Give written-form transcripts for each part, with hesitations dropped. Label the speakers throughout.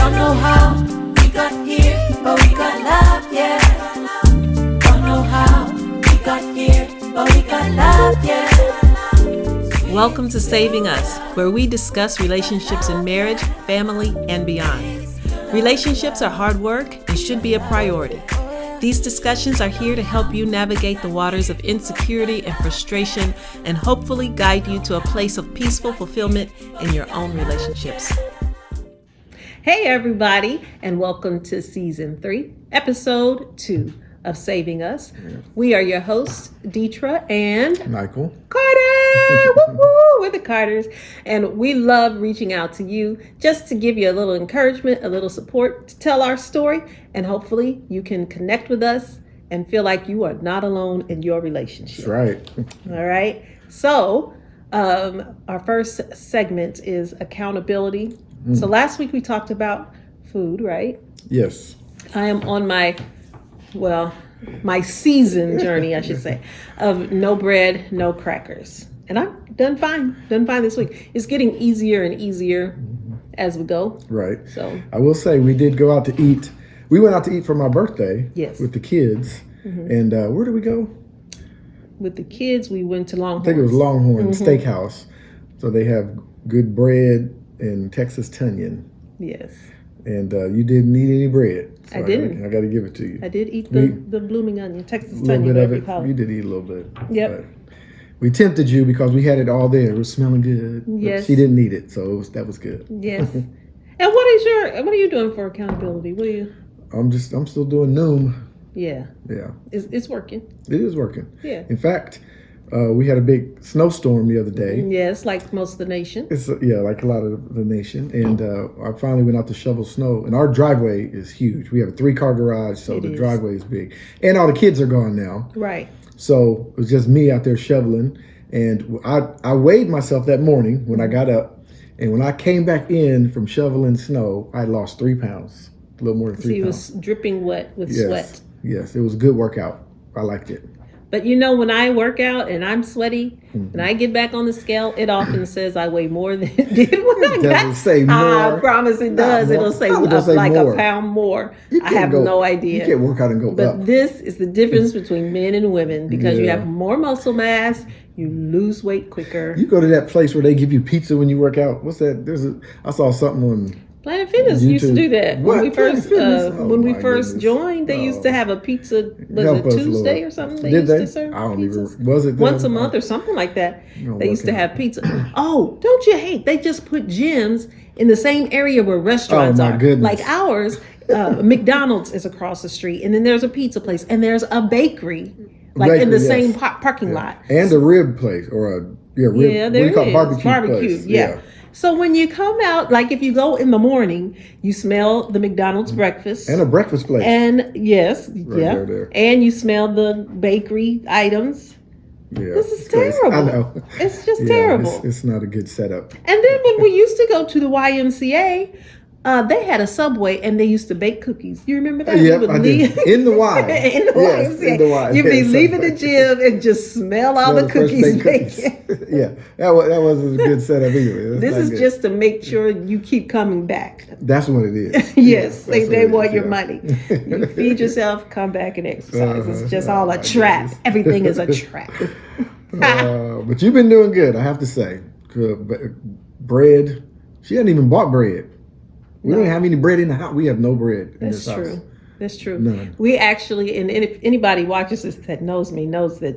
Speaker 1: Don't know how we got here, but we got love, yeah. Don't know how we got here, but we got love, yeah.
Speaker 2: Welcome to Saving Us, where we discuss relationships in marriage, family, and beyond. Relationships are hard work and should be a priority. These discussions are here to help you navigate the waters of insecurity and frustration and hopefully guide you to a place of peaceful fulfillment in your own relationships. Hey everybody, and welcome to Season 3, Episode 2 of Saving Us. We are your hosts, Deetra and
Speaker 3: Michael.
Speaker 2: Carter. Woo-woo, we're the Carters, and we love reaching out to you just to give you a little encouragement, a little support, to tell our story, and hopefully you can connect with us and feel like you are not alone in your relationship.
Speaker 3: That's right.
Speaker 2: All right. So our first segment is accountability. So last week we talked about food, right?
Speaker 3: Yes.
Speaker 2: I am on my season journey, I should say, of no bread, no crackers. And I'm done fine this week. It's getting easier and easier as we go.
Speaker 3: Right.
Speaker 2: So
Speaker 3: I will say we did go out to eat. We went out to eat for my birthday.
Speaker 2: Yes.
Speaker 3: With the kids. And where did we go?
Speaker 2: With the kids, we went to Longhorn.
Speaker 3: I think it was Longhorn Steakhouse. So they have good bread and Texas Tunyon.
Speaker 2: Yes.
Speaker 3: And you didn't eat any bread. So
Speaker 2: I didn't.
Speaker 3: I got to give it to you.
Speaker 2: I did eat the blooming onion, Texas
Speaker 3: A little
Speaker 2: Tunyon,
Speaker 3: bit of
Speaker 2: whatever
Speaker 3: it.
Speaker 2: you call it.
Speaker 3: You did eat a little bit.
Speaker 2: Yep.
Speaker 3: But we tempted you because we had it all there. It was smelling good.
Speaker 2: Yes.
Speaker 3: But she didn't eat it, so that was good.
Speaker 2: Yes. And what are you doing for accountability? What are you?
Speaker 3: I'm still doing Noom.
Speaker 2: Yeah.
Speaker 3: Yeah.
Speaker 2: It's working.
Speaker 3: It is working.
Speaker 2: Yeah.
Speaker 3: In fact, we had a big snowstorm the other day.
Speaker 2: Yes, like most of the nation.
Speaker 3: It's like a lot of the nation. And I finally went out to shovel snow. And our driveway is huge. We have a 3-car garage, so the driveway is big. And all the kids are gone now.
Speaker 2: Right.
Speaker 3: So it was just me out there shoveling. And I weighed myself that morning when I got up. And when I came back in from shoveling snow, I lost 3 pounds. A little more than 3 pounds.
Speaker 2: So you was dripping wet with sweat.
Speaker 3: Yes, it was a good workout. I liked it.
Speaker 2: But you know, when I work out and I'm sweaty, when I get back on the scale, it often says I weigh more than it did when I got.
Speaker 3: Doesn't say more.
Speaker 2: I promise it does. It'll say like more. A pound more. I have no idea.
Speaker 3: You can't work out and go up.
Speaker 2: But this is the difference between men and women, because you have more muscle mass, you lose weight quicker.
Speaker 3: You go to that place where they give you pizza when you work out. What's that? I saw something on
Speaker 2: Planet Fitness
Speaker 3: YouTube.
Speaker 2: used to do that.
Speaker 3: What?
Speaker 2: When we first
Speaker 3: Goodness.
Speaker 2: joined, they used to have a pizza. Was it Tuesday or something?
Speaker 3: Did they?
Speaker 2: Used to serve
Speaker 3: I don't
Speaker 2: pizzas?
Speaker 3: even. Was it
Speaker 2: Once a month or something like that?
Speaker 3: No,
Speaker 2: They used to have pizza. Oh, don't you hate? They just put gyms in the same area where restaurants
Speaker 3: my
Speaker 2: are.
Speaker 3: goodness.
Speaker 2: Like ours, McDonald's is across the street, and then there's a pizza place, and there's a bakery, in the same parking lot.
Speaker 3: And a rib place or a rib.
Speaker 2: Yeah, there
Speaker 3: what do you call
Speaker 2: is.
Speaker 3: barbecue place?
Speaker 2: Yeah. So when you come out, like if you go in the morning, you smell the McDonald's breakfast.
Speaker 3: And a breakfast place.
Speaker 2: And yes,
Speaker 3: there.
Speaker 2: And you smell the bakery items.
Speaker 3: Yeah.
Speaker 2: This is terrible.
Speaker 3: I know.
Speaker 2: It's just terrible.
Speaker 3: It's not a good setup.
Speaker 2: And then when we used to go to the YMCA, they had a Subway and they used to bake cookies. You remember that?
Speaker 3: Yeah, I did. In the Y.
Speaker 2: In the YMCA.
Speaker 3: In the Y.
Speaker 2: You'd be leaving the gym and just smell all the cookies baking.
Speaker 3: Yeah, that wasn't a good setup either.
Speaker 2: This is just to make sure you keep coming back.
Speaker 3: That's what it is.
Speaker 2: Yes, they
Speaker 3: what
Speaker 2: want
Speaker 3: it is,
Speaker 2: your money. You feed yourself, come back and exercise. It's just all a trap. Everything is a trap.
Speaker 3: But you've been doing good, I have to say. Bread. She hadn't even bought bread. We don't have any bread in the house. We have no bread in this house.
Speaker 2: That's true.
Speaker 3: None.
Speaker 2: We actually, and if anybody watches this that knows me, knows that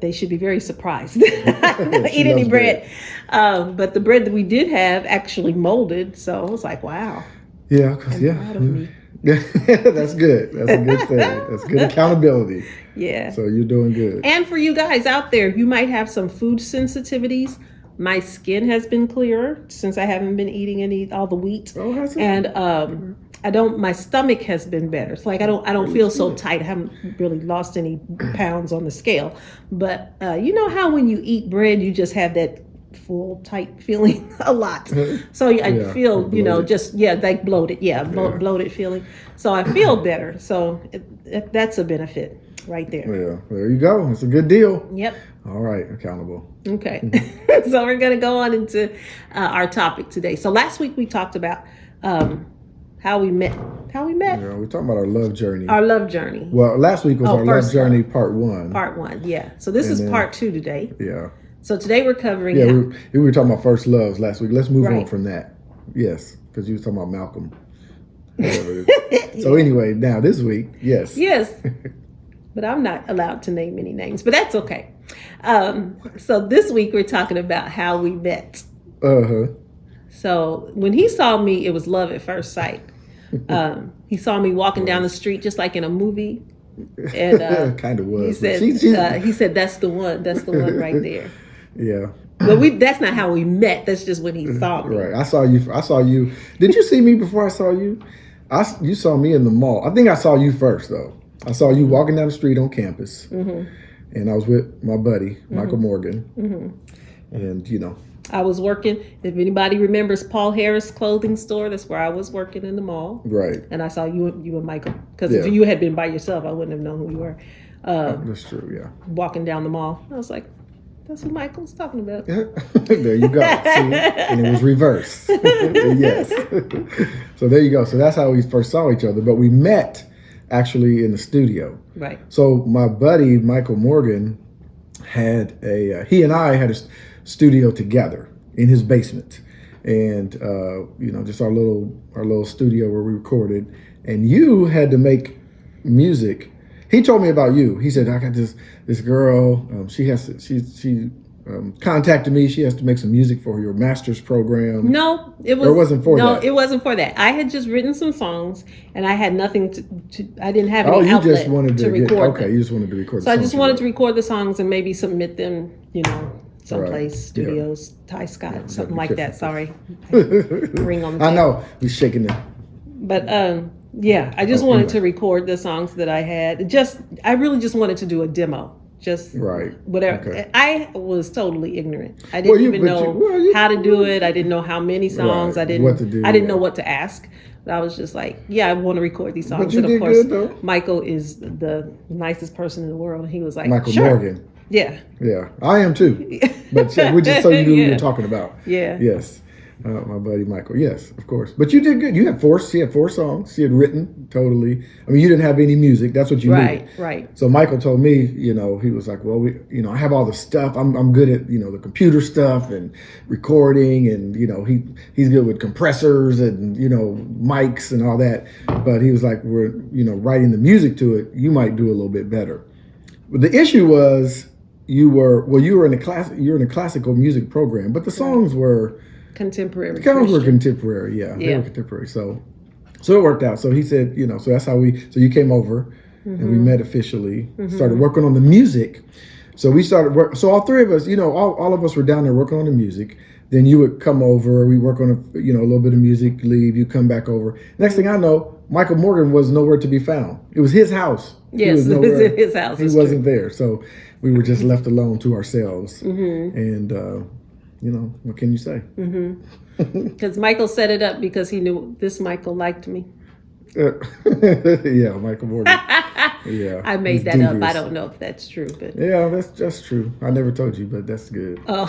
Speaker 2: they should be very surprised. I don't eat any bread. But the bread that we did have actually molded. So I was like, wow.
Speaker 3: Yeah.
Speaker 2: Proud of me.
Speaker 3: That's good. That's a good thing. That's good accountability.
Speaker 2: Yeah.
Speaker 3: So you're doing good.
Speaker 2: And for you guys out there, you might have some food sensitivities. My skin has been clearer since I haven't been eating all the wheat.
Speaker 3: Oh, has it?
Speaker 2: And my stomach has been better. It's like I don't feel so tight. I haven't really lost any pounds on the scale. But you know how when you eat bread, you just have that full, tight feeling a lot. So I feel, bloated. Like bloated. Bloated feeling. So I feel better. So that's a benefit right there.
Speaker 3: Yeah, there you go. It's a good deal.
Speaker 2: Yep.
Speaker 3: All right, accountable.
Speaker 2: Okay. So we're going to go on into our topic today. So last week we talked about how we met. How we met?
Speaker 3: Yeah, we're talking about our love journey.
Speaker 2: Our love journey.
Speaker 3: Well, last week was our love
Speaker 2: first
Speaker 3: journey
Speaker 2: love.
Speaker 3: part 1.
Speaker 2: Part 1, yeah. So this is
Speaker 3: then-
Speaker 2: part 2 today.
Speaker 3: Yeah.
Speaker 2: So today we're covering.
Speaker 3: Yeah, we were talking about first loves last week. Let's move on
Speaker 2: Right.
Speaker 3: from that. Yes, because you were talking about Malcolm. Whatever it is. So anyway, now this week, yes.
Speaker 2: Yes. But I'm not allowed to name any names, but that's okay. So this week we're talking about how we met.
Speaker 3: Uh-huh.
Speaker 2: So when he saw me, it was love at first sight. He saw me walking down the street just like in a movie. And
Speaker 3: kind of was.
Speaker 2: He said, that's the one right there.
Speaker 3: Yeah.
Speaker 2: But that's not how we met. That's just when he saw me.
Speaker 3: Right. I saw you. Did you see me before I saw you? You saw me in the mall. I think I saw you first, though. I saw you walking down the street on campus. Mm-hmm. And I was with my buddy, Michael Morgan. Mm-hmm. And,
Speaker 2: I was working, if anybody remembers Paul Harris clothing store, that's where I was working in the mall.
Speaker 3: Right.
Speaker 2: And I saw you and Michael. Because if you had been by yourself, I wouldn't have known who you were.
Speaker 3: That's true, yeah.
Speaker 2: Walking down the mall. I was like, that's who Michael's talking about.
Speaker 3: There you go. See? And it was reversed. Yes. So there you go. So that's how we first saw each other. But we met actually in the studio.
Speaker 2: Right.
Speaker 3: So my buddy, Michael Morgan, he and I had a studio together in his basement. And, just our little studio where we recorded. And you had to make music. He told me about you. He said, I got this girl. She contacted me. She has to make some music for your master's program.
Speaker 2: No, it wasn't for that. I had just written some songs, and I had nothing to I didn't have any outlet to record.
Speaker 3: Okay, you just wanted to record.
Speaker 2: So I just wanted to record the songs and maybe submit them, someplace,
Speaker 3: Right.
Speaker 2: studios, Ty Scott, something like that. Sorry, ring on the
Speaker 3: I know he's shaking it.
Speaker 2: But I just wanted to record the songs that I had. I really just wanted to do a demo. Just
Speaker 3: right.
Speaker 2: Whatever.
Speaker 3: Okay.
Speaker 2: I was totally ignorant. I didn't even know how to do it. I didn't know how many songs.
Speaker 3: Right.
Speaker 2: I didn't know what to ask. But I was just like, I want to record these songs.
Speaker 3: But you
Speaker 2: and of
Speaker 3: did
Speaker 2: course,
Speaker 3: good, though.
Speaker 2: Michael is the nicest person in the world. He was like,
Speaker 3: Michael
Speaker 2: sure.
Speaker 3: Morgan.
Speaker 2: Yeah.
Speaker 3: Yeah, I am too. But we're just so you knew who we were talking about.
Speaker 2: Yeah.
Speaker 3: Yes. My buddy Michael. Yes, of course. But you did good. She had 4 songs. She had written totally. I mean, you didn't have any music. That's what you needed.
Speaker 2: Right.
Speaker 3: So Michael told me, he was like, well, I have all the stuff. I'm good at, the computer stuff and recording, and he's good with compressors and mics and all that. But he was like, we're writing the music to it. You might do a little bit better. But the issue was you were in a classical music program, but the songs were
Speaker 2: contemporary.
Speaker 3: They were contemporary, yeah. They were contemporary. So it worked out. So he said, so that's how so you came over and we met officially, started working on the music. So we started so all 3 of us, all of us were down there working on the music. Then you would come over, we work on a little bit of music, leave, you come back over. Next thing I know, Michael Morgan was nowhere to be found. It was his house.
Speaker 2: Yes, it was in his house.
Speaker 3: He wasn't there. So we were just left alone to ourselves. And what can you say?
Speaker 2: Because Michael set it up because he knew this Michael liked me.
Speaker 3: Yeah, Michael Morgan. Yeah,
Speaker 2: I made that up. I don't know if that's true, but
Speaker 3: yeah, that's true. I never told you, but that's good.
Speaker 2: Oh,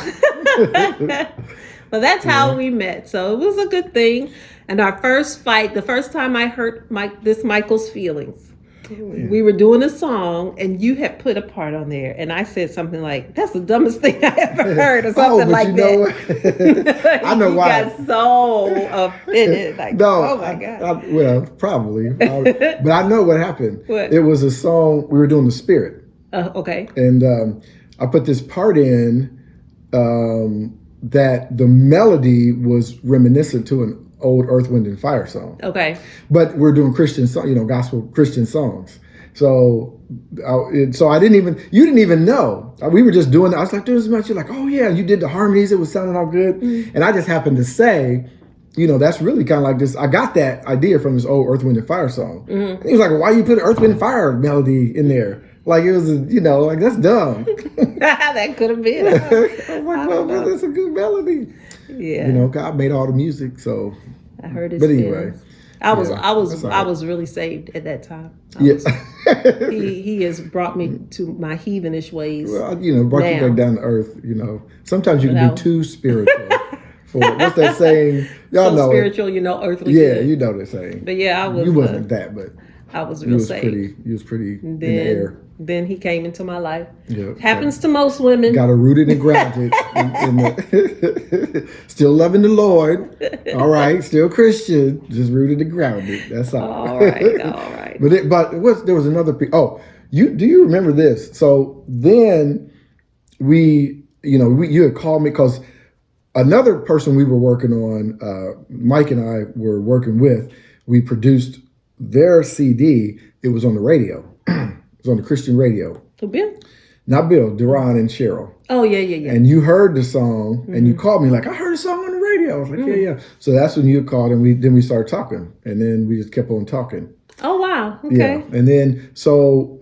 Speaker 2: well, that's how we met. So it was a good thing. And our first fight, the first time I hurt Michael's feelings. We were doing a song, and you had put a part on there, and I said something like, "That's the dumbest thing I ever heard," or something like that.
Speaker 3: I know why.
Speaker 2: You got so offended. Like, oh my God.
Speaker 3: Well, probably, but I know what happened.
Speaker 2: What?
Speaker 3: It was a song we were doing, The Spirit.
Speaker 2: Okay.
Speaker 3: And I put this part in that the melody was reminiscent to an old Earth, Wind, and Fire song.
Speaker 2: Okay.
Speaker 3: But we're doing Christian, gospel Christian songs. So I didn't even, you didn't even know. We were just doing, I was like, there's much. You're like, oh yeah, you did the harmonies. It was sounding all good. And I just happened to say, that's really kind of like this. I got that idea from this old Earth, Wind, and Fire song. And he was like, why you put Earth, Wind, and Fire melody in there? Like it was, like that's dumb.
Speaker 2: That could have been.
Speaker 3: I'm like, well, that's a good melody.
Speaker 2: Yeah.
Speaker 3: God made all the music, so.
Speaker 2: I heard his
Speaker 3: But anyway.
Speaker 2: I was really saved at that time. He has brought me to my heathenish ways.
Speaker 3: Well, brought you back down to earth. Sometimes you can be too spiritual for it. What's that saying? Y'all
Speaker 2: So
Speaker 3: know
Speaker 2: spiritual, you know, earthly.
Speaker 3: Yeah,
Speaker 2: good.
Speaker 3: you know the saying.
Speaker 2: But yeah, I was.
Speaker 3: You wasn't that, but
Speaker 2: I was
Speaker 3: you
Speaker 2: real
Speaker 3: was
Speaker 2: saved.
Speaker 3: pretty in the air.
Speaker 2: Then he came into my life.
Speaker 3: Yeah,
Speaker 2: Happens to most women.
Speaker 3: Got her rooted and grounded. Still loving the Lord. All right, still Christian, just rooted and grounded. That's all.
Speaker 2: All right.
Speaker 3: But there was another. Do you remember this? So then you had called me because another person we were working on, Mike and I were working with. We produced their CD. It was on the radio. It was on the Christian radio.
Speaker 2: For Bill?
Speaker 3: Not Bill, Duran and Cheryl.
Speaker 2: Oh, yeah.
Speaker 3: And you heard the song, and you called me like, I heard a song on the radio. I was like, yeah. So that's when you called, and we started talking, and then we just kept on talking.
Speaker 2: Oh, wow. Okay.
Speaker 3: Yeah. And then, so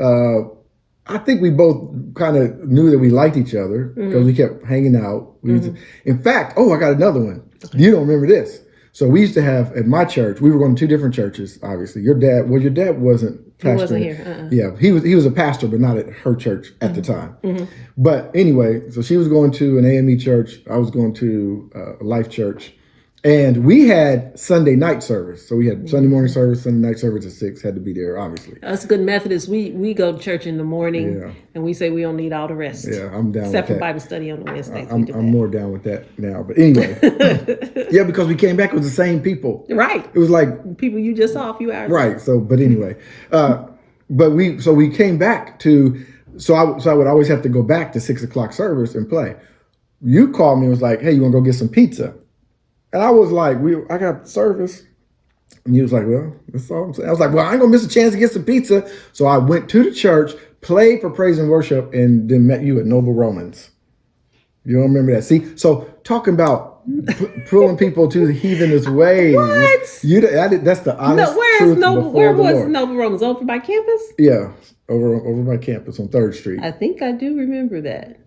Speaker 3: I think we both kind of knew that we liked each other because we kept hanging out. In fact, I got another one. Okay. You don't remember this. So we used to have, at my church, we were going to two different churches, obviously. Your dad wasn't pastoring.
Speaker 2: He wasn't here.
Speaker 3: Yeah, he was a pastor, but not at her church at the time. But anyway, so she was going to an AME church. I was going to a Life Church. And we had Sunday night service. So we had Sunday morning service, Sunday night service at 6, had to be there, obviously.
Speaker 2: Us good Methodists, we go to church in the morning, and we say we don't need all the rest.
Speaker 3: Yeah, I'm down
Speaker 2: Except
Speaker 3: with
Speaker 2: for
Speaker 3: that.
Speaker 2: Bible study on the Wednesdays.
Speaker 3: I'm more down with that now. But anyway, yeah, because we came back with the same people.
Speaker 2: Right.
Speaker 3: It was like
Speaker 2: people you just saw a few hours ago.
Speaker 3: Right. So, but anyway, we came back to, so I would always have to go back to 6 o'clock service and play. You called me and was like, hey, you want to go get some pizza? And I was like, I got service. And he was like, well, that's all I'm saying. I was like, well, I ain't gonna miss a chance to get some pizza. So I went to the church, played for praise and worship, and then met you at Noble Romans. You don't remember that? See, so talking about pulling people to the heathenist ways.
Speaker 2: What?
Speaker 3: That's the honest truth.
Speaker 2: Where was Noble Romans? Over by campus?
Speaker 3: Yeah, over by campus on 3rd Street.
Speaker 2: I think I do remember that.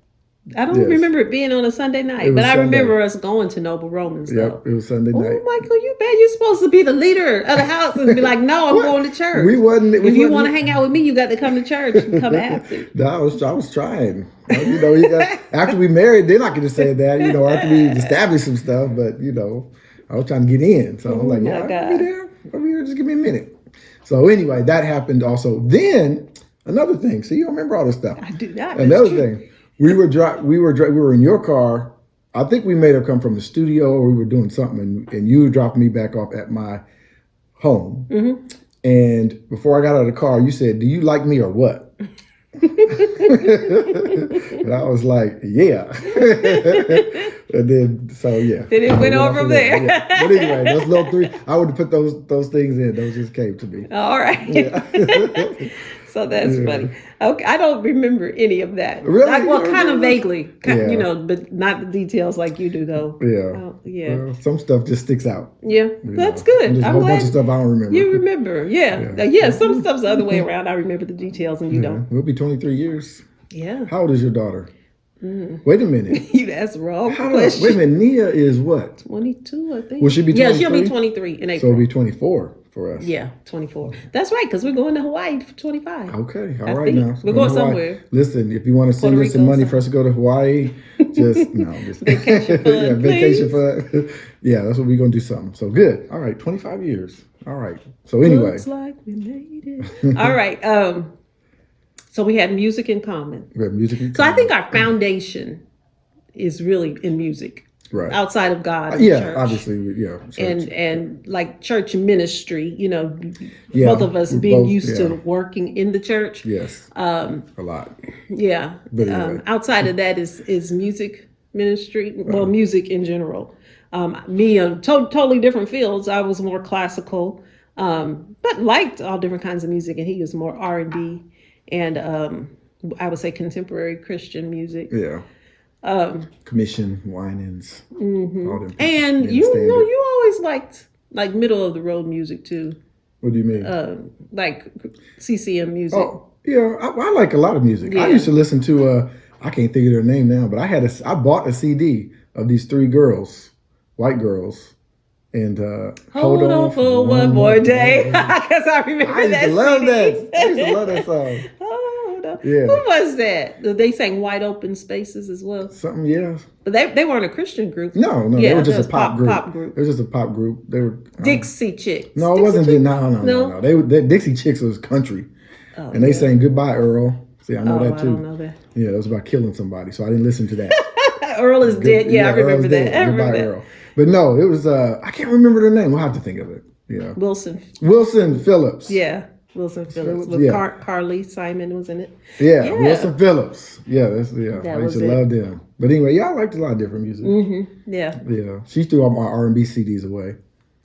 Speaker 2: I don't remember it being on a Sunday night, but I remember us going to Noble Romans, though.
Speaker 3: Yep, it was Sunday night.
Speaker 2: Oh, Michael, you bet you're supposed to be the leader of the house and be like, no, I'm going to church. If you want to hang out with me, you got to come to church and come after.
Speaker 3: No, I was trying. After we married, then I could have said that, after we established some stuff, but, I was trying to get in. So I'm like, yeah, I'll be there. I'll be here. Just give me a minute. So anyway, that happened also. Then another thing. See, you don't remember all this stuff.
Speaker 2: I do not.
Speaker 3: Another thing. We were in your car. I think we made her come from the studio, or we were doing something, and you dropped me back off at my home. Mm-hmm. And before I got out of the car, you said, "Do you like me or what?" And I was like, "Yeah." And then,
Speaker 2: Then it went over there.
Speaker 3: Yeah. But anyway, those little 3, I would have put those things in. Those just came to me.
Speaker 2: All right. Yeah. So that's funny. Okay, I don't remember any of that.
Speaker 3: Really?
Speaker 2: Kind of vaguely, but not the details like you do, though.
Speaker 3: Yeah.
Speaker 2: Yeah.
Speaker 3: Well, some stuff just sticks out.
Speaker 2: Yeah, that's good.
Speaker 3: There's a whole bunch of stuff I don't remember.
Speaker 2: You remember, yeah. Some stuff's the other way around. I remember the details, and you don't.
Speaker 3: We'll be 23 years.
Speaker 2: Yeah.
Speaker 3: How old is your daughter? Wait a minute.
Speaker 2: That's wrong.
Speaker 3: Wait a minute. Nia is what?
Speaker 2: 22, I think.
Speaker 3: Will she be 23?
Speaker 2: Yeah, she'll be 23 in April.
Speaker 3: So it'll be 24 for us.
Speaker 2: Yeah, 24. That's right, because we're going to Hawaii for 25.
Speaker 3: Okay, all right now.
Speaker 2: We're going somewhere.
Speaker 3: Listen, if you want to send us some money for us to go to Hawaii, just
Speaker 2: vacation fund.
Speaker 3: Vacation fund. Yeah, that's what we're gonna do. Something. So good. All right, 25 years. All right. So anyway,
Speaker 2: looks like we made it. All right. So we had music in common.
Speaker 3: We have music in common.
Speaker 2: So I think our foundation is really in music.
Speaker 3: Right.
Speaker 2: Outside of God. And church.
Speaker 3: Obviously, yeah. Church.
Speaker 2: And like church ministry, both of us being used to working in the church.
Speaker 3: Yes. A lot.
Speaker 2: Yeah.
Speaker 3: But anyway.
Speaker 2: Outside of that is music ministry. Well, music in general. Me on totally different fields. I was more classical, but liked all different kinds of music, and he was more R&B and I would say contemporary Christian music.
Speaker 3: Yeah. Commission, whinings, all them.
Speaker 2: And you always liked like middle of the road music too.
Speaker 3: What do you mean?
Speaker 2: Like CCM music.
Speaker 3: Oh, yeah, I like a lot of music. Yeah. I used to listen to I can't think of their name now, but I bought a CD of these 3 girls, white girls, and
Speaker 2: hold on for one more day. Because I remember that.
Speaker 3: I used to love that. I used to love that song.
Speaker 2: know.
Speaker 3: Yeah.
Speaker 2: Who was that? They sang Wide Open Spaces as well.
Speaker 3: Something, yeah.
Speaker 2: But they weren't a Christian group.
Speaker 3: No,
Speaker 2: Yeah,
Speaker 3: they were just
Speaker 2: that was
Speaker 3: a pop group.
Speaker 2: Pop group.
Speaker 3: It was just a pop group. They were
Speaker 2: Dixie Chicks.
Speaker 3: No, it
Speaker 2: Dixie
Speaker 3: wasn't.
Speaker 2: Chicks?
Speaker 3: No. They Dixie Chicks was country,
Speaker 2: Oh,
Speaker 3: and they sang "Goodbye, Earl." See, I know that
Speaker 2: I
Speaker 3: too.
Speaker 2: don't know that.
Speaker 3: Yeah, it was about killing somebody, so I didn't listen to that.
Speaker 2: Earl is dead. Yeah, I remember
Speaker 3: Earl's
Speaker 2: that.
Speaker 3: dead.
Speaker 2: I remember
Speaker 3: Goodbye,
Speaker 2: that.
Speaker 3: Earl. But no, it was. I can't remember their name. We'll have to think of it. Yeah,
Speaker 2: Wilson
Speaker 3: Phillips.
Speaker 2: Yeah, Wilson Phillips. With
Speaker 3: yeah.
Speaker 2: Carly Simon was in it.
Speaker 3: Yeah, Wilson Phillips. Yeah, I
Speaker 2: That
Speaker 3: used
Speaker 2: was
Speaker 3: to love them. But anyway, yeah, I liked a lot of different music.
Speaker 2: Yeah.
Speaker 3: Yeah, she threw all my R&B CDs away.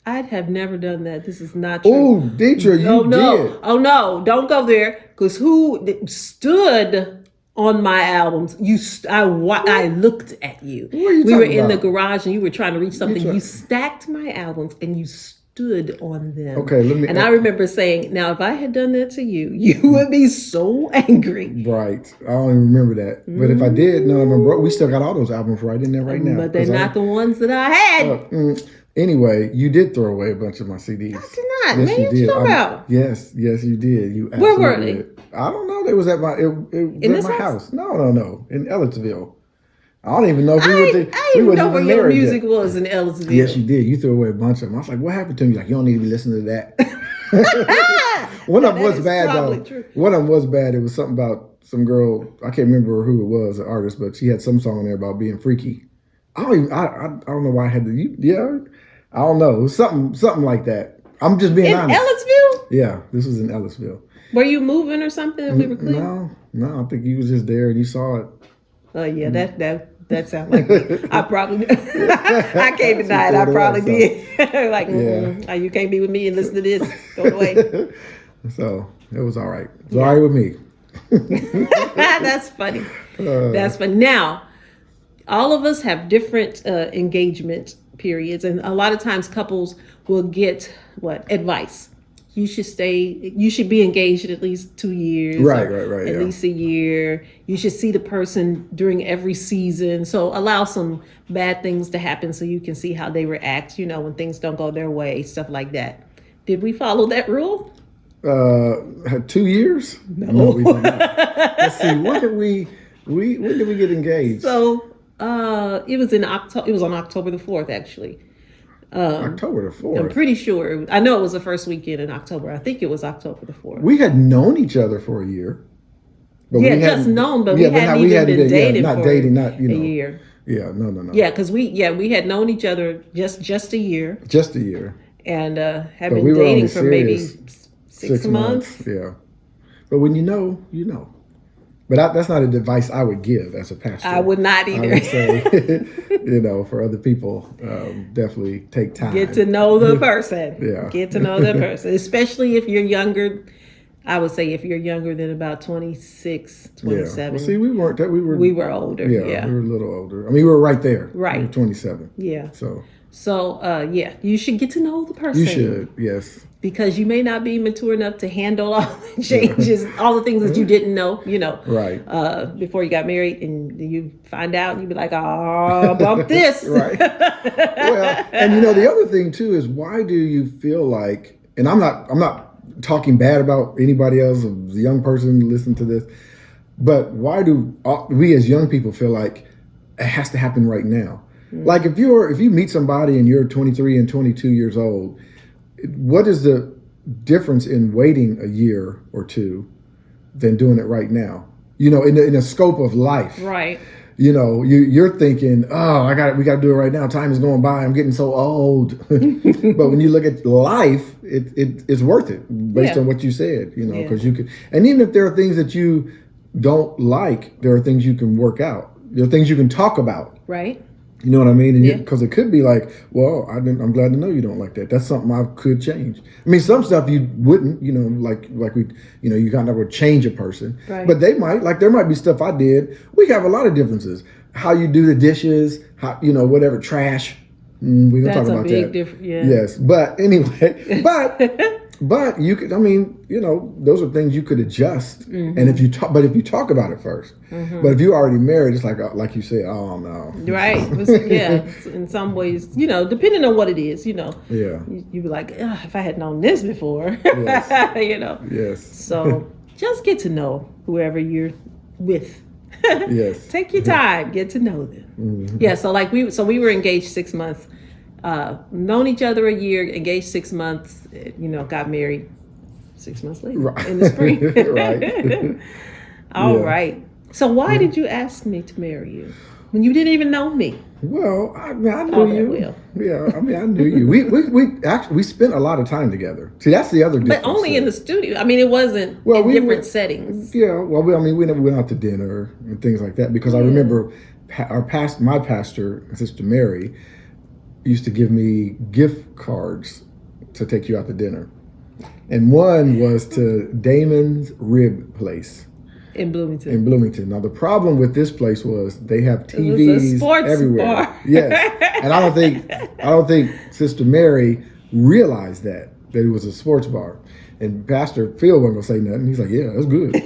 Speaker 2: I'd have never done that. This is not true.
Speaker 3: Oh, Deetra, you did.
Speaker 2: Oh no! Don't go there. Because who stood on my albums? I looked at you.
Speaker 3: What are you
Speaker 2: We were
Speaker 3: talking
Speaker 2: in the
Speaker 3: about?
Speaker 2: garage and you were trying to reach something.
Speaker 3: try-
Speaker 2: You stacked my albums and you stood on them.
Speaker 3: Okay, let me.
Speaker 2: And I remember saying, "Now, if I had done that to you, you would be so angry."
Speaker 3: Right. I don't even remember that. But if I did, none of them broke. We still got all those albums right in there right now.
Speaker 2: But they're not the ones that I had.
Speaker 3: Anyway, you did throw away a bunch of my CDs.
Speaker 2: I did not.
Speaker 3: Yes,
Speaker 2: Man,
Speaker 3: you
Speaker 2: what
Speaker 3: did.
Speaker 2: you talking about?
Speaker 3: Yes, you did. You
Speaker 2: Where were
Speaker 3: absolutely
Speaker 2: they?
Speaker 3: did. I don't know. They was at my
Speaker 2: In
Speaker 3: at
Speaker 2: this
Speaker 3: my
Speaker 2: house?
Speaker 3: house. No, in Ellisville. I don't even know if we
Speaker 2: I
Speaker 3: were.
Speaker 2: didn't
Speaker 3: We weren't
Speaker 2: know where
Speaker 3: even
Speaker 2: your
Speaker 3: married
Speaker 2: music
Speaker 3: yet.
Speaker 2: was in Ellisville.
Speaker 3: Yes, you did. You threw away a bunch of them. I was like, "What happened to me?" Like, you don't need to be listening to that. One of them was bad though.
Speaker 2: True.
Speaker 3: One of them was bad. It was something about some girl. I can't remember who it was, an artist, but she had some song in there about being freaky. I don't know why I had to. I don't know. It was something like that. I'm just being
Speaker 2: In
Speaker 3: honest.
Speaker 2: Ellisville?
Speaker 3: Yeah, this was in Ellisville.
Speaker 2: Were you moving or something? If we were clean?
Speaker 3: No, I think you was just there and you saw it.
Speaker 2: Oh yeah, that sounds like me. I probably I can't deny it. I probably did. Like, oh, you can't be with me and listen to this. Go away.
Speaker 3: So it was all right. It was all right with me.
Speaker 2: That's funny. That's funny. Now, all of us have different engagement periods, and a lot of times couples will get advice. You should be engaged at least 2 years.
Speaker 3: Right.
Speaker 2: At least a year. You should see the person during every season. So allow some bad things to happen so you can see how they react, when things don't go their way, stuff like that. Did we follow that rule?
Speaker 3: 2 years? No, we did not. Let's see. When did we get engaged?
Speaker 2: So it was in October. It was on October the 4th, actually.
Speaker 3: October the 4th.
Speaker 2: I'm pretty sure. I know it was the first weekend in October. I think it was October the 4th.
Speaker 3: We had known each other for a year. But
Speaker 2: we hadn't been dating
Speaker 3: not
Speaker 2: for
Speaker 3: dating,
Speaker 2: a year.
Speaker 3: Yeah, no.
Speaker 2: Yeah, because we had known each other just a year.
Speaker 3: Just a year.
Speaker 2: And had been dating for maybe 6 months.
Speaker 3: Yeah. But when you know, you know. But that's not a advice I would give as a pastor.
Speaker 2: I would not either.
Speaker 3: I would say, for other people, definitely take time.
Speaker 2: Get to know the person.
Speaker 3: Yeah.
Speaker 2: Get to know the person. Especially if you're younger. I would say if you're younger than about 26, 27.
Speaker 3: Yeah. Well, see, we weren't that. We
Speaker 2: were older. Yeah.
Speaker 3: We were a little older. I mean, we were right there.
Speaker 2: Right.
Speaker 3: We were 27.
Speaker 2: Yeah.
Speaker 3: So,
Speaker 2: you should get to know the person.
Speaker 3: You should, yes.
Speaker 2: Because you may not be mature enough to handle all the changes, all the things that you didn't know,
Speaker 3: Right.
Speaker 2: Before you got married, and you find out, and you be like, "Oh, bump this."
Speaker 3: Right. Well, and the other thing too is, why do you feel like? And I'm not talking bad about anybody else, a young person listen to this, but why do we as young people feel like it has to happen right now? Mm-hmm. Like if you meet somebody and you're 23 and 22 years old, what is the difference in waiting a year or two than doing it right now? In the scope of life,
Speaker 2: right?
Speaker 3: You're thinking, oh, we got to do it right now. Time is going by. I'm getting so old. But when you look at life, it's worth it based on what you said. Because you can, and even if there are things that you don't like, there are things you can work out. There are things you can talk about,
Speaker 2: right?
Speaker 3: You know what I mean? And because it could be like, well, I'm glad to know you don't like that. That's something I could change. I mean, some stuff you wouldn't, like we, you kind of would change a person.
Speaker 2: Right.
Speaker 3: But they might, like there might be stuff I did. We have a lot of differences. How you do the dishes, how, whatever, trash. We're going to talk about that.
Speaker 2: Yeah.
Speaker 3: Yes. But anyway, but you could, those are things you could adjust. Mm-hmm. And if you talk about it first. Mm-hmm. But if you're already married, it's like you said, oh no.
Speaker 2: Right. Yeah. In some ways, depending on what it is,
Speaker 3: Yeah.
Speaker 2: You'd be like, if I had known this before,
Speaker 3: Yes.
Speaker 2: Yes. So, just get to know whoever you're with.
Speaker 3: Yes.
Speaker 2: Take your time, get to know them.
Speaker 3: Mm-hmm.
Speaker 2: Yeah, so like we were engaged 6 months, known each other a year, engaged 6 months, got married 6 months later
Speaker 3: Right.
Speaker 2: in the spring.
Speaker 3: Right.
Speaker 2: All
Speaker 3: Yeah.
Speaker 2: right. So why did you ask me to marry you when you didn't even know me?
Speaker 3: Well, I knew
Speaker 2: that
Speaker 3: you.
Speaker 2: well.
Speaker 3: Yeah, I knew you. We spent a lot of time together. See, that's the other difference.
Speaker 2: But only in the studio. I mean, it wasn't in different settings.
Speaker 3: Yeah, well, we never went out to dinner and things like that because I remember my pastor, Sister Mary, used to give me gift cards to take you out to dinner. And one was to Damon's Rib Place.
Speaker 2: In Bloomington.
Speaker 3: Now the problem with this place was they have
Speaker 2: It was a
Speaker 3: TVs
Speaker 2: sports
Speaker 3: everywhere.
Speaker 2: bar.
Speaker 3: Yes, and I don't think Sister Mary realized that it was a sports bar. And Pastor Phil wasn't gonna say nothing. He's like, "Yeah, that's good."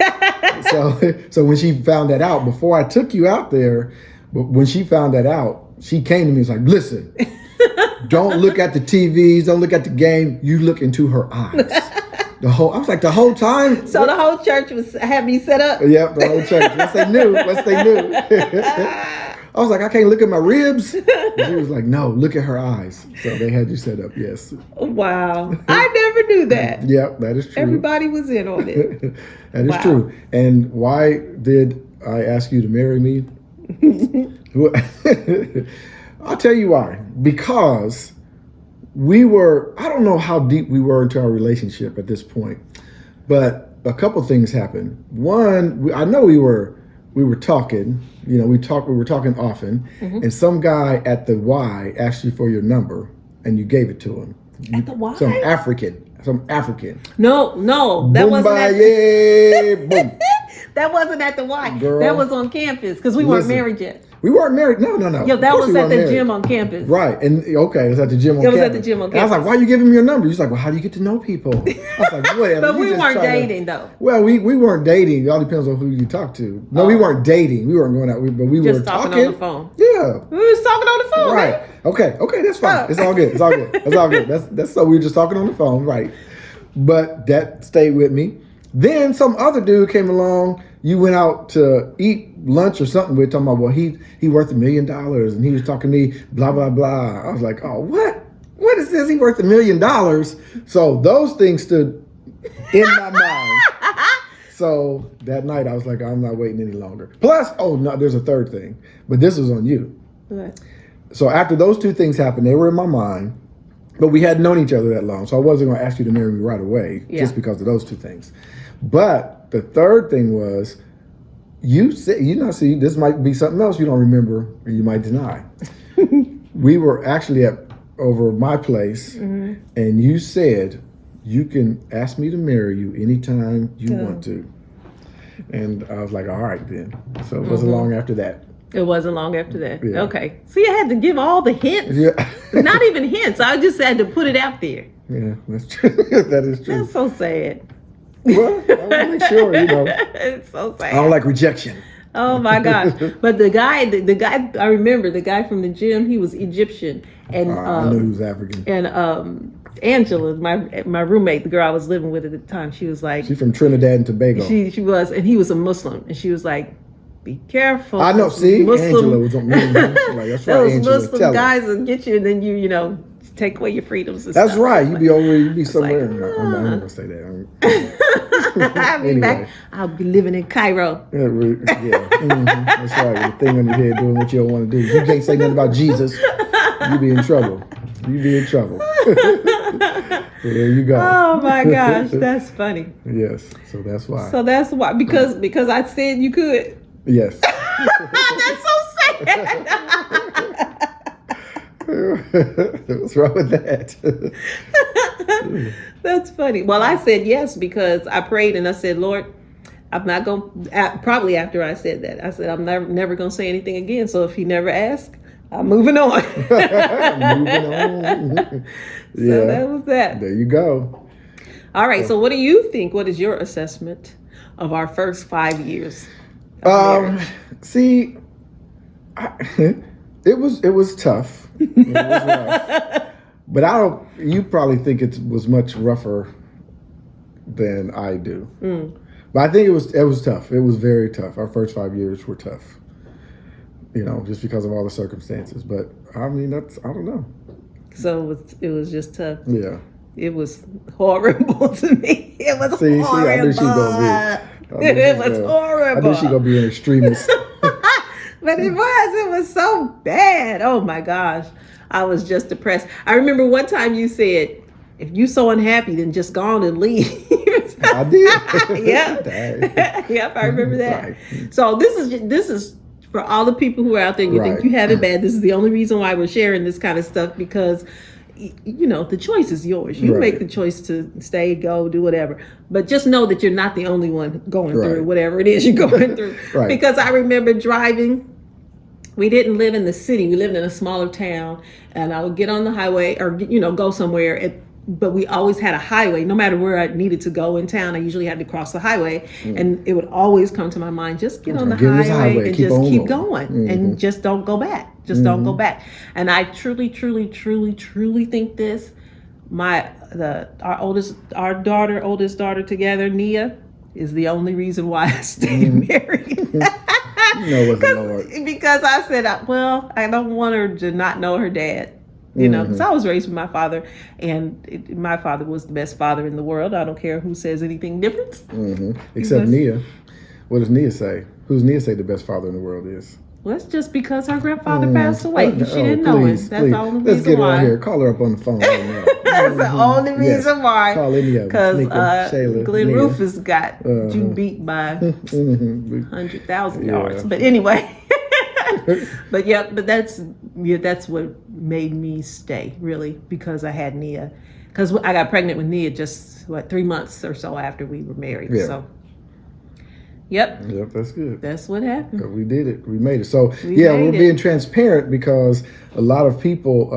Speaker 3: so when she found that out, before I took you out there, when she found that out, she came to me and was like, "Listen, don't look at the TVs, don't look at the game. You look into her eyes." I was like, the whole time.
Speaker 2: So the whole church had me set up.
Speaker 3: Yep, the whole church. Once they knew. I was like, I can't look at my ribs. And she was like, no, look at her eyes. So they had you set up, yes.
Speaker 2: Wow. I never knew that.
Speaker 3: Yep, that is true.
Speaker 2: Everybody was in on it.
Speaker 3: That is true. And why did I ask you to marry me? I'll tell you why. Because I don't know how deep we were into our relationship at this point, but a couple things happened. One, I know we were talking, we were talking often, and some guy at the Y asked you for your number and you gave it to him.
Speaker 2: At the Y?
Speaker 3: Some African.
Speaker 2: No, that wasn't
Speaker 3: boom.
Speaker 2: That wasn't at the Y.
Speaker 3: Girl.
Speaker 2: That was on campus because we weren't married yet.
Speaker 3: We weren't married. No.
Speaker 2: Yo, that was at the gym on campus.
Speaker 3: Right. And okay, it was at the gym on campus.
Speaker 2: It was at the gym on campus.
Speaker 3: And I was like, why are you giving me your number? He's like, well, how do you get to know people? I was like, whatever.
Speaker 2: But we weren't dating though.
Speaker 3: Well, we weren't dating. It all depends on who you talk to. No, we weren't dating. We weren't going out, but we
Speaker 2: just
Speaker 3: were
Speaker 2: talking on the phone.
Speaker 3: Yeah.
Speaker 2: We was talking on the phone.
Speaker 3: Right.
Speaker 2: Man.
Speaker 3: Okay, that's fine. It's all good. That's all good. That's so we were just talking on the phone, right? But that stayed with me. Then some other dude came along. You went out to eat lunch or something. We were talking about, well, he worth $1 million, and he was talking to me, blah blah blah. I was like, oh, what? What is this? He worth $1 million? So those things stood in my mind. So that night I was like, I'm not waiting any longer. Plus, oh no, there's a third thing, but this was on you.
Speaker 2: What?
Speaker 3: So after those two things happened, they were in my mind. But we hadn't known each other that long, so I wasn't going to ask you to marry me right away just because of those two things. But the third thing was, you said, see, this might be something else you don't remember or you might deny. We were actually over my place, and you said, you can ask me to marry you anytime you want to. And I was like, all right then. So it wasn't long after that.
Speaker 2: It wasn't long after that.
Speaker 3: Yeah.
Speaker 2: Okay. See, I had to give all the hints.
Speaker 3: Yeah.
Speaker 2: Not even hints. I just had to put it out there.
Speaker 3: Yeah, that's true. That is true.
Speaker 2: That's so sad.
Speaker 3: Well, I want to make sure,
Speaker 2: It's so sad.
Speaker 3: I don't like rejection.
Speaker 2: Oh my gosh. But the guy, I remember the guy from the gym, he was Egyptian. And
Speaker 3: I knew he was African.
Speaker 2: And Angela, my roommate, the girl I was living with at the time, she was like,
Speaker 3: She's from Trinidad and Tobago.
Speaker 2: She was, and he was a Muslim. And she was like, be careful.
Speaker 3: I know. See, Angela was on me. Like, that's right,
Speaker 2: those
Speaker 3: Angela.
Speaker 2: Muslim guys will get you, and then you take away your freedoms. And
Speaker 3: That's
Speaker 2: stuff.
Speaker 3: right. You be somewhere.
Speaker 2: like,
Speaker 3: I'm not gonna say that.
Speaker 2: I'll be back. I'll be living in Cairo.
Speaker 3: Yeah. That's right. The thing on your head doing what you don't want to do. You can't say nothing about Jesus. You be in trouble. So there you go.
Speaker 2: Oh my gosh, that's funny.
Speaker 3: Yes. So that's why.
Speaker 2: Because I said you could.
Speaker 3: Yes.
Speaker 2: That's so sad.
Speaker 3: What's wrong with that?
Speaker 2: That's funny. Well, I said yes because I prayed and I said, Lord, I'm not going to, probably after I said that, I said, I'm never going to say anything again. So if he never asks, I'm moving on.
Speaker 3: Moving on.
Speaker 2: So that was that.
Speaker 3: There you go.
Speaker 2: All right. So what do you think? What is your assessment of our first 5 years?
Speaker 3: See, it was tough. It was rough. But you probably think it was much rougher than I do. But I think it was tough. It was very tough. Our first 5 years were tough. Just because of all the circumstances. But I mean, I don't know.
Speaker 2: So it was just tough.
Speaker 3: Yeah.
Speaker 2: It was horrible to me. It was horrible.
Speaker 3: I knew she gonna be.
Speaker 2: It was horrible.
Speaker 3: I knew she gonna be an extremist.
Speaker 2: But it was so bad. Oh my gosh. I was just depressed. I remember one time you said, if you so unhappy, then just go on and leave.
Speaker 3: I did.
Speaker 2: Yep. Yep, I remember that.
Speaker 3: Right.
Speaker 2: So this is for all the people who are out there and you think you have it bad. This is the only reason why we're sharing this kind of stuff, because the choice is yours. You make the choice to stay, go, do whatever. But just know that you're not the only one going through whatever it is you're going through. Because I remember driving. We didn't live in the city. We lived in a smaller town, and I would get on the highway or, go somewhere. But we always had a highway. No matter where I needed to go in town, I usually had to cross the highway. And it would always come to my mind, just get on the highway and just keep going and just don't go back. Just don't go back. And I truly, truly, truly, truly think this. Our oldest daughter together, Nia, is the only reason why I stayed married. Because I said, I don't want her to not know her dad. Because I was raised with my father, and my father was the best father in the world. I don't care who says anything different.
Speaker 3: Except Nia. What does Nia say? Who's Nia say the best father in the world is?
Speaker 2: Well, that's just because her grandfather passed away. She didn't know it. That's the only reason why.
Speaker 3: Let's get her on here. Call her up on the phone right now.
Speaker 2: That's the only reason why.
Speaker 3: Call any of them.
Speaker 2: Because Glenn Rufus got you beat by 100,000 yards. But anyway. but that's what made me stay, really, because I had Nia. Because I got pregnant with Nia just 3 months or so after we were married. So Yep, that's good. That's what happened.
Speaker 3: We did it. We made it. So we're being transparent because a lot of people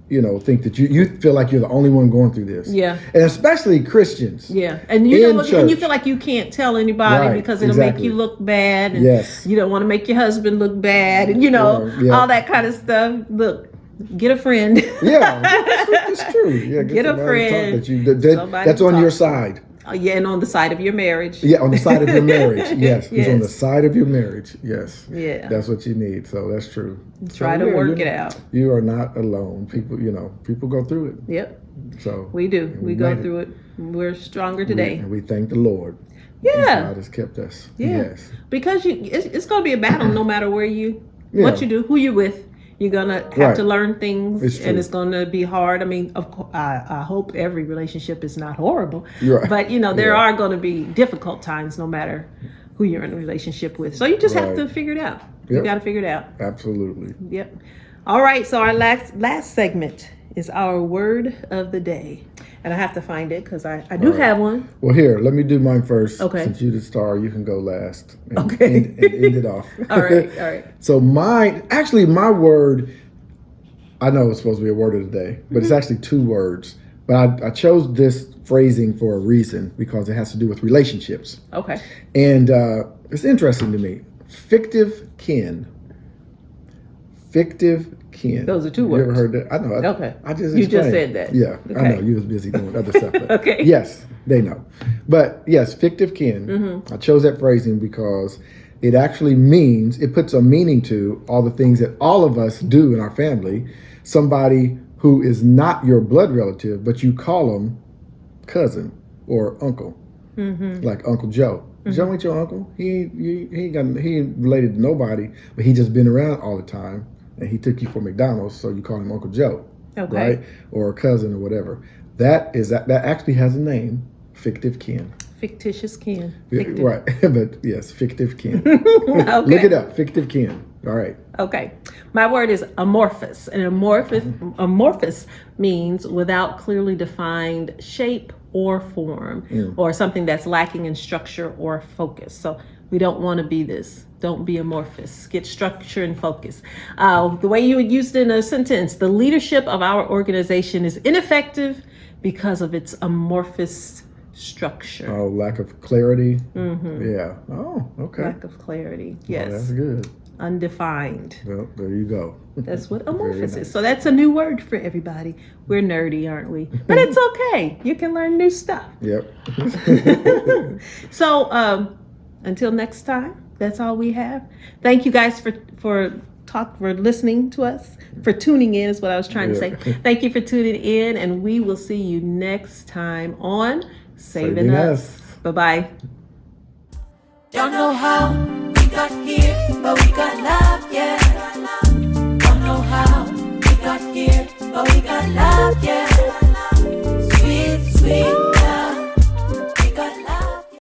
Speaker 3: think that you feel like you're the only one going through this.
Speaker 2: Yeah.
Speaker 3: And especially Christians.
Speaker 2: Yeah. And and you feel like you can't tell anybody because it'll make you look bad. And you don't want to make your husband look bad and all that kind of stuff. Look, get a friend.
Speaker 3: That's true. Yeah,
Speaker 2: get a friend.
Speaker 3: That's on your side.
Speaker 2: And on the side of your marriage.
Speaker 3: Yeah, on the side of your marriage. Yes, it's on the side of your marriage. Yes.
Speaker 2: Yeah.
Speaker 3: That's what you need. So that's true.
Speaker 2: Try to work it out.
Speaker 3: You are not alone. People go through it.
Speaker 2: Yep.
Speaker 3: So
Speaker 2: we do. We go through it. We're stronger today.
Speaker 3: And we thank the Lord.
Speaker 2: Yeah.
Speaker 3: God has kept us.
Speaker 2: Yeah.
Speaker 3: Yes.
Speaker 2: Because it's going to be a battle no matter what you do, who you're with. You're going to have to learn things, and it's going to be hard. I mean, of course, I hope every relationship is not horrible. But, there are going to be difficult times no matter who you're in a relationship with. So you just have to figure it out. You got to figure it out.
Speaker 3: Absolutely.
Speaker 2: Yep. All right. So our last segment is our word of the day. And I have to find it because I do have one.
Speaker 3: Well, here, let me do mine first.
Speaker 2: Okay.
Speaker 3: Since you're the star, you can go last. And
Speaker 2: okay.
Speaker 3: And end it off.
Speaker 2: All right.
Speaker 3: So my word, I know it's supposed to be a word of the day, but it's actually 2 words. But I chose this phrasing for a reason because it has to do with relationships.
Speaker 2: Okay.
Speaker 3: And it's interesting to me. Fictive kin. Fictive kin.
Speaker 2: Those are 2 words.
Speaker 3: You ever heard that? I know.
Speaker 2: Okay.
Speaker 3: I just
Speaker 2: You just said that.
Speaker 3: Yeah.
Speaker 2: Okay.
Speaker 3: I know. You was busy doing other stuff. But
Speaker 2: okay.
Speaker 3: Yes, they know. But yes, fictive kin. I chose that phrasing because it actually means, it puts a meaning to all the things that all of us do in our family. Somebody who is not your blood relative, but you call them cousin or uncle. Like Uncle Joe. Joe ain't your uncle. He ain't related to nobody, but he just been around all the time. And he took you for McDonald's, so you call him Uncle Joe, right? Or a cousin or whatever. That actually has a name, fictive kin.
Speaker 2: Fictitious kin.
Speaker 3: Fictive. Right, but yes, fictive kin. Look it up, fictive kin. All right.
Speaker 2: Okay. My word is amorphous. And amorphous means without clearly defined shape or form, or something that's lacking in structure or focus. So we don't want to be this. Don't be amorphous. Get structure and focus. The way you would use it in a sentence, the leadership of our organization is ineffective because of its amorphous structure.
Speaker 3: Oh, lack of clarity. Yeah. Oh, okay.
Speaker 2: Lack of clarity. Yes.
Speaker 3: Oh, that's good.
Speaker 2: undefined.
Speaker 3: Well, there you go.
Speaker 2: That's what
Speaker 3: Very
Speaker 2: amorphous
Speaker 3: nice.
Speaker 2: is. So that's a new word for everybody. We're nerdy, aren't we? But it's okay. You can learn new stuff.
Speaker 3: Yep.
Speaker 2: So until next time, that's all we have. Thank you guys for listening to us, for tuning in is what I was trying to say. Thank you for tuning in, and we will see you next time on Saving Us. Bye-bye.
Speaker 1: Don't know how we got here, but we got love, yeah.